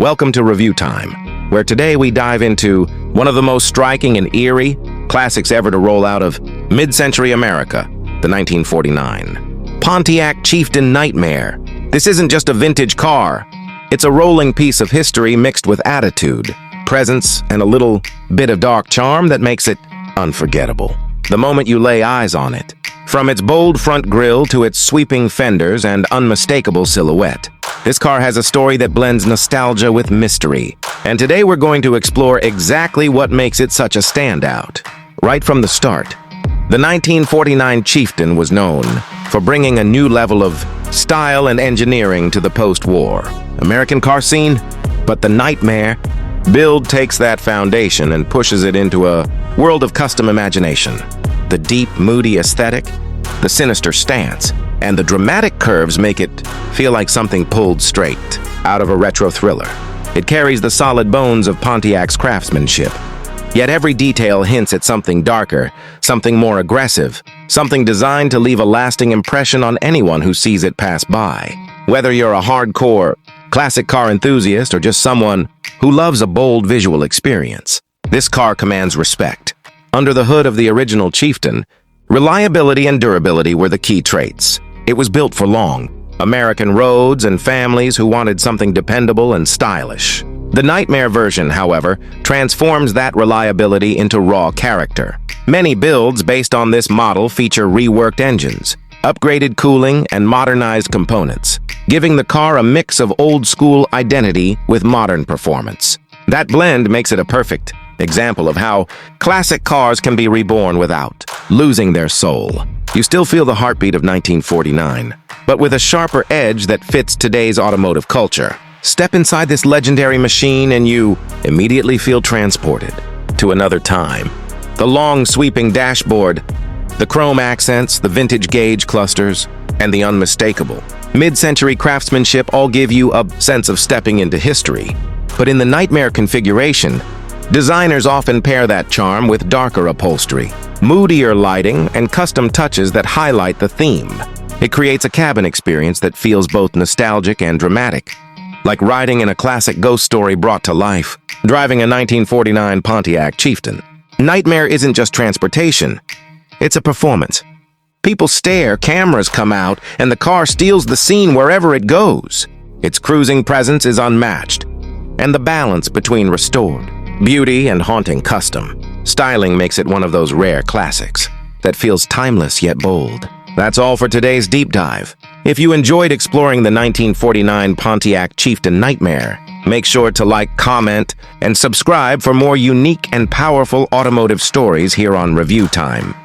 Welcome to Review Time, where today we dive into one of the most striking and eerie classics ever to roll out of mid-century America, the 1949 Pontiac Chieftain Nightmare. This isn't just a vintage car. It's a rolling piece of history mixed with attitude, presence, and a little bit of dark charm that makes it unforgettable the moment you lay eyes on it. From its bold front grille to its sweeping fenders and unmistakable silhouette, this car has a story that blends nostalgia with mystery. And today we're going to explore exactly what makes it such a standout. Right from the start, the 1949 Chieftain was known for bringing a new level of style and engineering to the post-war American car scene, but the Nightmare build takes that foundation and pushes it into a world of custom imagination. The deep, moody aesthetic, the sinister stance, and the dramatic curves make it feel like something pulled straight out of a retro thriller. It carries the solid bones of Pontiac's craftsmanship, yet every detail hints at something darker, something more aggressive, something designed to leave a lasting impression on anyone who sees it pass by. Whether you're a hardcore classic car enthusiast or just someone who loves a bold visual experience, this car commands respect. Under the hood of the original Chieftain, reliability and durability were the key traits. It was built for long American roads and families who wanted something dependable and stylish. The Nightmare version, however, transforms that reliability into raw character. Many builds based on this model feature reworked engines, upgraded cooling, and modernized components, giving the car a mix of old-school identity with modern performance. That blend makes it a perfect example of how classic cars can be reborn without losing their soul. You still feel the heartbeat of 1949, but with a sharper edge that fits today's automotive culture. Step inside this legendary machine and you immediately feel transported to another time. The long, sweeping dashboard, the chrome accents, the vintage gauge clusters, and the unmistakable mid-century craftsmanship all give you a sense of stepping into history. But in the Nightmare configuration, designers often pair that charm with darker upholstery, moodier lighting, and custom touches that highlight the theme. It creates a cabin experience that feels both nostalgic and dramatic, like riding in a classic ghost story brought to life. Driving a 1949 Pontiac Chieftain, Nightmare isn't just transportation, it's a performance. People stare, cameras come out, and the car steals the scene wherever it goes. Its cruising presence is unmatched, and the balance between restored beauty and haunting custom styling makes it one of those rare classics that feels timeless yet bold. That's all for today's deep dive. If you enjoyed exploring the 1949 Pontiac Chieftain Nightmare, make sure to like, comment, and subscribe for more unique and powerful automotive stories here on Review Time.